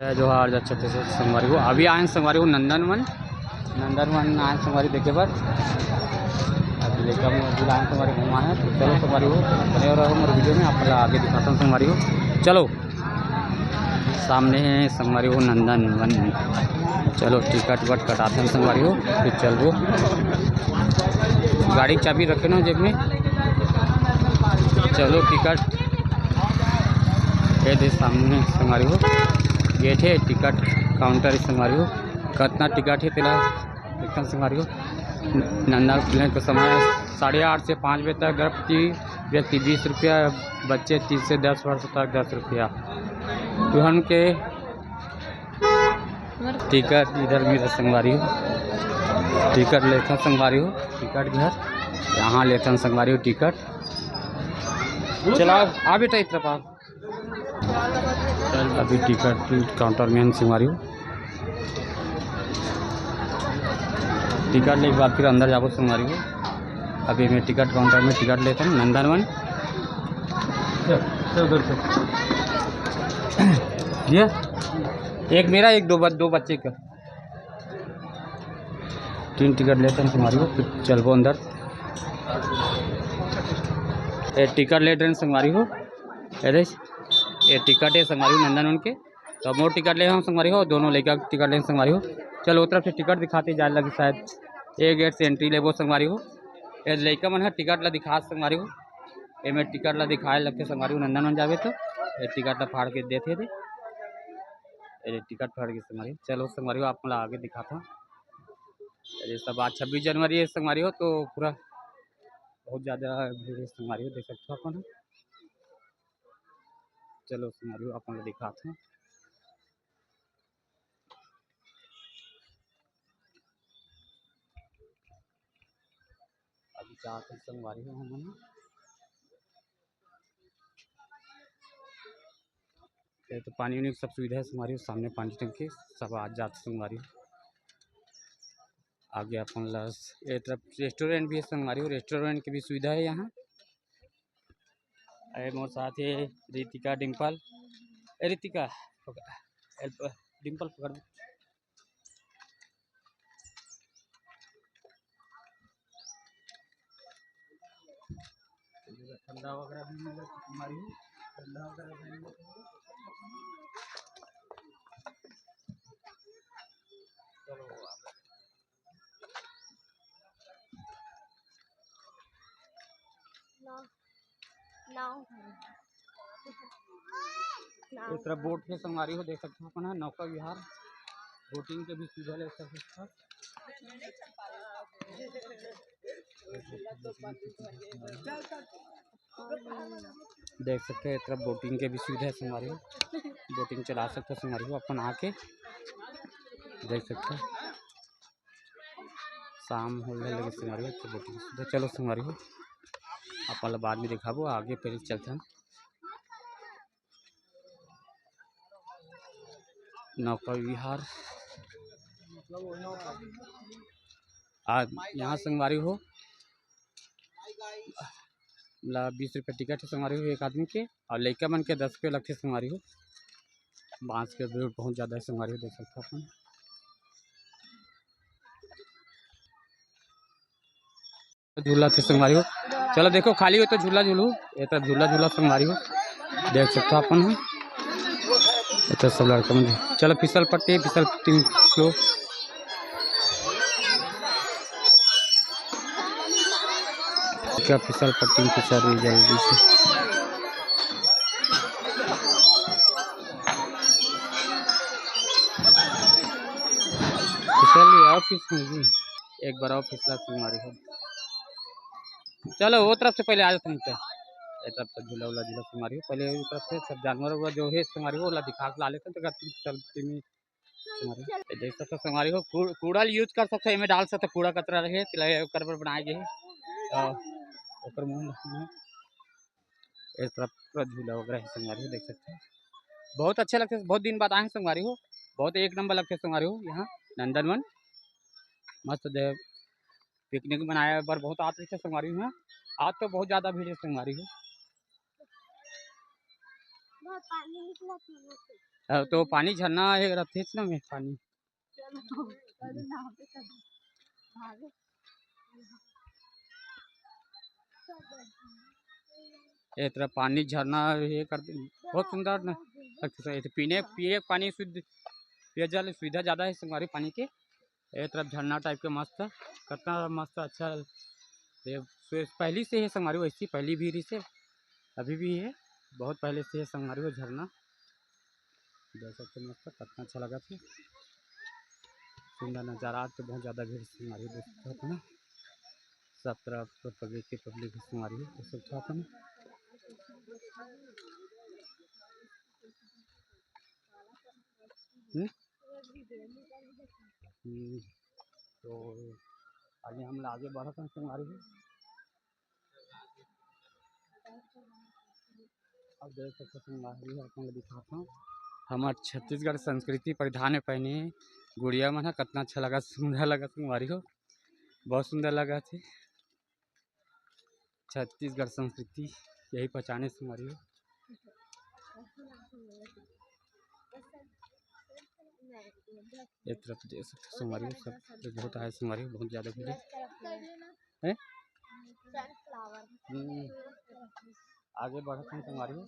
जोहार जच्छे थे संगवारी को अभी आए संगवारी को नंदनवन आए संगवारी देखे पर अभी लेकर आए संगवारी घुमा है। तो चलो संगवारी को बने रहो मेरे वीडियो में, आप आगे दिखाता हूँ संगवारी को। चलो सामने है संगवारी को नंदनवन। चलो टिकट वट कटाते हैं संगवारी को, फिर चलो गाड़ी की चाबी रखे ना जेब में। चलो टिकट ये दे सामने संगवारी को गेट है, टिकट काउंटर है संगवारी हो। कितना टिकट है तेरा एकदम संगवारी हो। नंदा खुलने का समय 8:30 से 5 बजे तक। गर्भवती व्यक्ति 20 रुपया, बच्चे 3 से 10 वर्ष तक 10 रुपया। दुल्हन के टिकट इधर भी संगवारी हो, टिकट लेते हैं संगवारी हो। टिकट घर यहाँ लेते हैं संगवारी हो टिकट। चला आ बेटा इस तरफ। अभी टिकट काउंटर में संगवारी हो। टिकट ले एक बार फिर अंदर जाओ संगवारी हो। अभी मैं टिकट काउंटर में टिकट लेता हूँ नंदनवन। ये एक मेरा एक दो बच्चे का 3 टिकट लेते हैं संगवारी हो। फिर चलो अंदर टिकट लेते हैं संगवारी हो। ये टिकट है संगवारी हो नंदनवन के। तो मोर टिकट ले हम संगवारी हो, दोनों लेकर टिकट ले संगवारी हो। चलो उस तरफ से टिकट दिखाते जा लगे शायद ए गेट से एंट्री लेबो संगवारी हो। ये लइका मन है टिकट ला दिखा संगवारी हो। ए में टिकट ला दिखाए लगते संगवारी हो। नंदनवन जावे तो ये टिकट ला फाड़ के देते थे। ये टिकट फाड़ के संगवारी हो। चलो संगवारी हो आप ला आगे दिखाता। ये सब आज 26 जनवरी है संगवारी हो, तो पूरा बहुत ज़्यादा भीड़ है संगवारी हो, देख सकते हो अपन। चलो संगवारी हो अपन ला दिखाता हूँ। अभी जाते संगवारी हो हम तो पानी वानी सब सुविधा है संगवारी हो। सामने पानी टंकी सब आज जाते संगवारी हो। आगे अपन लस एक तरफ रेस्टोरेंट भी है संगवारी हो, रेस्टोरेंट की भी सुविधा है यहाँ। अरे मोर साथ है रितिका डिम्पल। रितिका डिम्पल पकड़ ठंडा वगैरह भी मिला हमारी ठंडा वगैरह भी मिला। चलो इस तरह बोट से संगवारी हो, देख सकते हो अपन है नौका विहार। बोटिंग के भी सुविधा ले सकते हो। देख सकते हो इस तरह बोटिंग के भी सुविधा है संगवारी हो। बोटिंग चला सकते हो संगवारी हो अपन आके, देख सकते हो। शाम होने लगे संगवारी हो तो बोटिंग सुविधा। चलो संगवारी हो अपन बाद में दिखाबो, आगे पहले चलते हैं। नौका विहार आज यहाँ संगवारी हो 20 रुपये टिकट है संगवारी हो एक आदमी के, और लड़का मन के 10 रुपये लगते संगवारी हो। बांस के भीड़ बहुत ज़्यादा है संगवारी हो, देख सकते हो अपन। झूला थे संगवारी हो। चलो देखो खाली हो तो झूला झूलू। ये तो झूला संगवारी हो, देख सकते हो अपन। ये तो सब लड़का मन। चलो फिसल पट्टी स्लो। क्या फिसल पट्टी फिसल रही जल्दी से। फिसल आओ फिसल एक बार आओ फिसला संगवारी हो। चलो वो तरफ से पहले आ जाते हैं। तरफ से झूला संगवारी हो, पहले उस तरफ से सब जानवर हुआ जो है संगवारी हो दिखा ला लेते हैं। तो देख सकते संगवारी हो कूड़ा यूज कर सकते हैं, डाल सकते कूड़ा कचरा रहे कर बनाए गए मुँह। इस तरफ पूरा झूला वगैरह है संगवारी हो, देख सकते हैं। बहुत अच्छे लगते हैं, बहुत दिन बाद आए हैं संगवारी हो। बहुत एक नंबर लगते हैं संगवारी हो यहाँ नंदनवन। मस्त पिकनिक बनाया बार बहुत आते थे संगवारी हो। आज तो बहुत ज़्यादा भीड़ है संगवारी हो। तो पानी झरना है रथे ना में पानी ये तरह पानी झरना ये करते बहुत सुंदर न लगता है। पीने पिए पानी शुद्ध पेयजल सुविधा ज़्यादा है संगवारी पानी के। ये तरफ झरना टाइप के मस्त कितना मस्त अच्छा ये पहली से है संगवारी वैसी पहली भी रही से अभी भी है बहुत पहले से है संगवारी वो झरना देख सकते मस्त कितना अच्छा लगा था सुंदर नज़ारा तो बहुत ज़्यादा भीड़ संगवारी देख सकते ना सब तरफ पब्लिक संगवारी देख सकते अपन तो आगे हम आगे बढ़ते हैं संगवारी अब देख सकते संगवारी अपन दिखाता हूँ हमारे छत्तीसगढ़ संस्कृति परिधान में पहने गुड़िया मन कितना अच्छा लगा सुंदर लगा संगवारी हो बहुत सुंदर लगा थे छत्तीसगढ़ संस्कृति यही पहचाने संगवारी हो एक तरफ देख सकते संगवारी हो सब बहुत आए संगवारी हो बहुत ज़्यादा भीड़ है आगे बढ़ते हैं संगवारी हो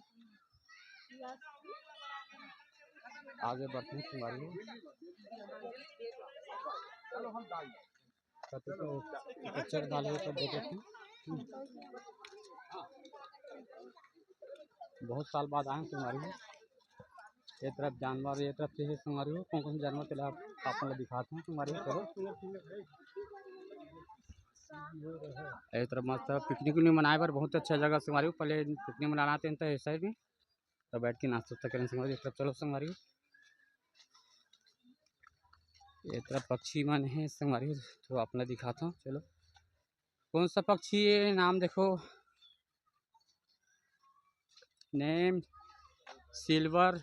आगे बढ़ते हैं संगवारी हो पिक्चर डालिए तो देख सकते बहुत साल बाद आए संगवारी हो ये तरफ जानवर ये तरफ से संगवारी हो कौन कौन जानवर चला आपको दिखाते हैं संगवारी हो चलो ये तरफ मस्त पिकनिक मनाए पर बहुत अच्छा जगह संगवारी हो पहले पिकनिक मनाना आते हैं तो इस साइड में तो बैठ के नाश्ता करें संगवारी एक तरफ चलो संगवारी ये तरफ पक्षी मन है संगवारी तो अपना दिखाता हूँ चलो कौन सा पक्षी है नाम देखो नेम सिल्वर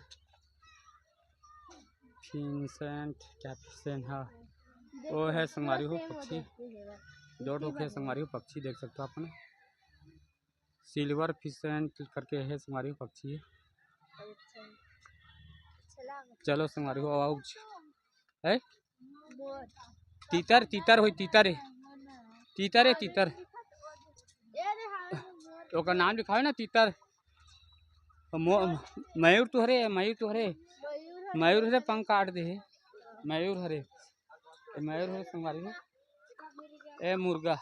फिंसेंट क्या फिंसेंट हाँ वो है संगवारी हो पक्षी दो ठोक है संगवारी हो पक्षी देख सकते हो अपन सिल्वर फिंसेंट करके है संगवारी हो पक्षी है चलो संगवारी हो आओ है तीतर तीतर हो तीतर है तीतर है तीतर तो का नाम लिखा है ना तीतर मयूर तो हरे मयूर हरे पंख काट दे है मयूर हरे संगवारी हो ए मुर्गा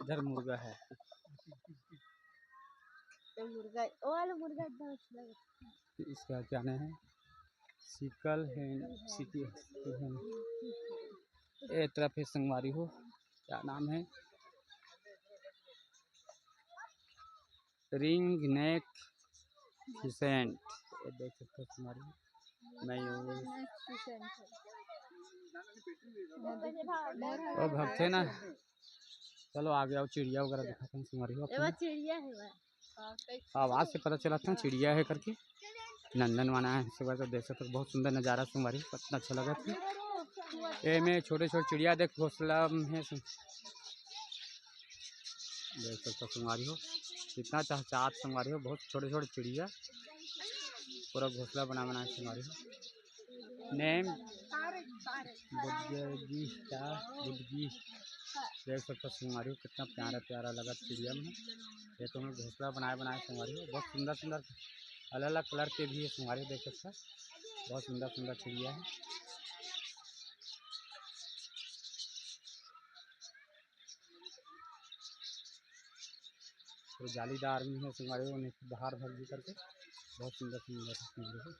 इधर मुर्गा है इसका क्या नाम है सिकल है सिटी ए तरफ है संगवारी हो क्या नाम है रिंग नेक फिसेंट देख सकते हो संगवारी और भगते ना चलो आगे आओ चिड़िया वगैरह दिखाते हैं संगवारी हो चिड़िया है आवाज़ से पता चला था चिड़िया है करके नंदन वाना है इसके बाद देख सकते बहुत सुंदर नज़ारा संगवारी कितना अच्छा लगा था ये में छोटे छोटे चिड़िया देख घोंसला है देख सकते संगवारी हो कितना चहचहात संगवारी हो बहुत छोटे छोटे चिड़िया पूरा घोंसला बना संगवारी हो नेम बुद्धगी क्या बुद्धगी देख सकते संगवारी हो कितना प्यारा प्यारा लगा चिड़िया में ये तो हमें घोंसला बनाए संगवारी हो बहुत सुंदर सुंदर अलग अलग कलर के भी है संगवारी देख सकते बहुत सुंदर सुंदर चिड़िया है तो जालीदार में है संगवारी हो बाहर भग भी करके बहुत सुंदर सुंदर संगवारी हो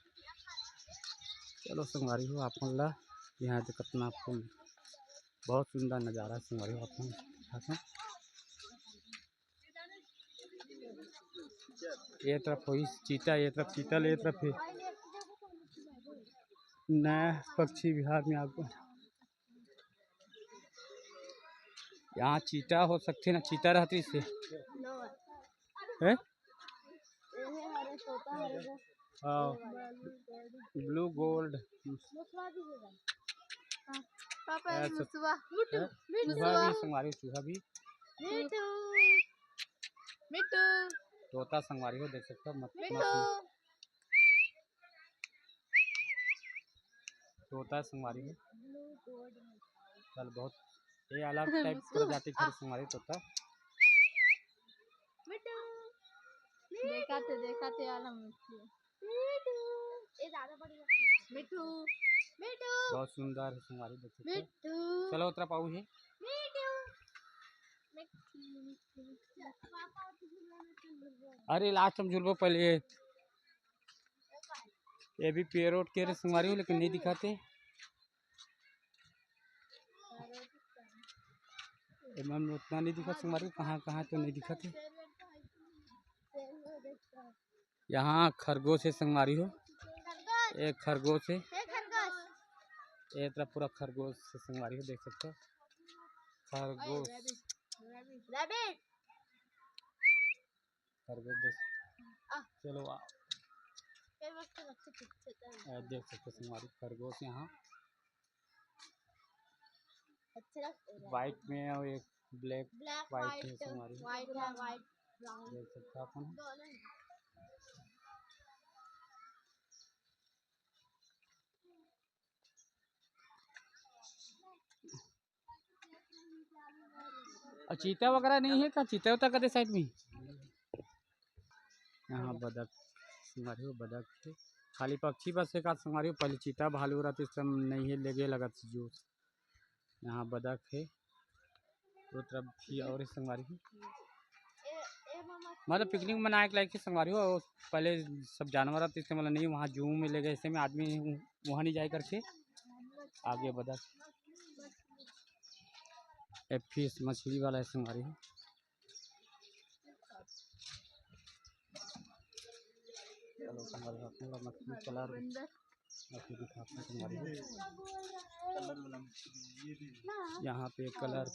चलो संगवारी हो आप यहाँ तो कितना आपको बहुत सुंदर नज़ारा संगवारी हो आप ये तरफ हुई चीता ये तरफ चीतल ये तरफ नया पक्षी बिहार में आपको यहाँ चीता हो सकते ना चीता रहती इससे है ब्लू गोल्ड संगवारी चूहा भी तोता संगवारी हो देख सकते हो तोता है संगवारी हो। चल बहुत ये अलग टाइप प्रजाति का संगवारी तोता। देखा थे यार हम मिठू मिठू बहुत सुंदर है संगवारी देख सकते हो। चलो उतरा पाऊ है। अरे लास्ट हम झूलबो पहले ये भी पेरोट के संगवारी हो लेकिन नहीं दिखाते। एमन उतना नहीं दिखा संगवारी कहाँ कहाँ तो नहीं दिखाते। यहाँ खरगोश है संगवारी हो। एक खरगोश है ये तरफ पूरा खरगोश से संगवारी हो देख सकते हो। खरगोश खरगोश चलो देख सकते संगवारी खरगोश यहाँ वाइट में और एक ब्लैक वाइट है संगवारी देख सकते अपन। और चीता वगैरह नहीं है क्या? चीता उता कदे साइड में यहाँ बदक संगवारी हो। बदक है खाली पक्षी बस एक आध संगवारी हो। पहले चीता भालू रहा तो इस समय नहीं है लेगे लगा जो। यहाँ बदक है दो तरफ भी और संगवारी हो। मतलब पिकनिक मनाए के लायक संगवारी हो। पहले सब जानवर आते इससे मतलब नहीं वहाँ जू में ले गए ऐसे में आदमी वहाँ नहीं जाए करके आगे बदक फिश मछली वाला है संगवारी हो। चलो संगवारी मछली कलर मछली दिखाते हैं संगवारी हो। यहाँ पे कलर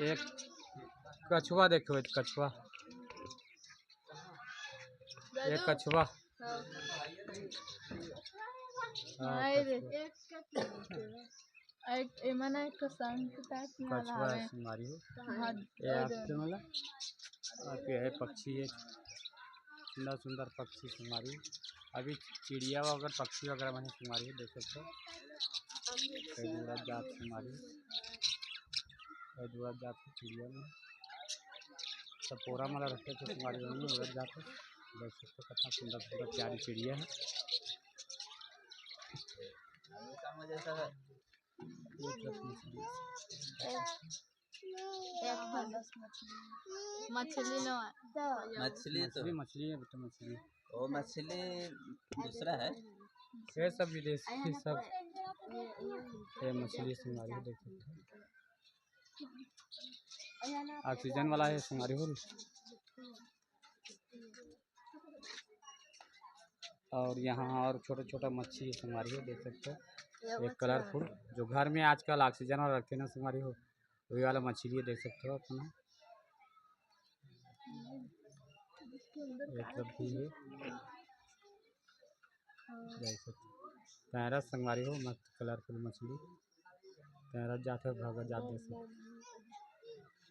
एक कछुआ देखो एक कछुआ एक कछुआ कछुआ संगवारी हो। ये आपके मतलब आपके है पक्षी है सुंदर सुंदर पक्षी संगवारी हो। अभी चिड़िया वगैरह पक्षी वगैरह बने संगवारी हो देख सकते हो। जात संगवारी जात की चिड़िया में सब पोरा माला रखते थे संगवारी में उड़द जात देख सकते हो। कितना सुंदर सुंदर प्यारी चिड़िया है। मछली मछली मछली है बेटा मछली वो मछली दूसरा है ये सब विदेशी सब ये मछली संगवारी हो देख सकते हो। ऑक्सीजन वाला है संगवारी हो। और यहाँ और छोटा छोटा मच्छी संगवारी हो देख सकते हो। एक कलरफुल जो घर में आजकल ऑक्सीजन वाला रखते हैं ना संगवारी हो वही वाला मछली देख सकते हो अपना। एक भी है देख सकते हो। तैरा संगवारी हो मस्त कलरफुल मछली तैरा जाते हो भागा जाते देख सकते।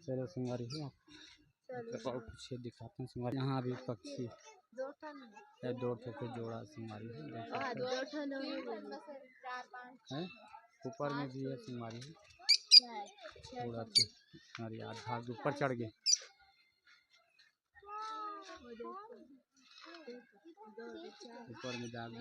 चलो संगवारी हो कुछ दिखाते हैं संगवारी। यहाँ भी पक्षी दो ठो के जोड़ा संगवारी हो ऊपर में भी है संगवारी हो। थोड़ा आधा ऊपर चढ़ गए ऊपर में जाग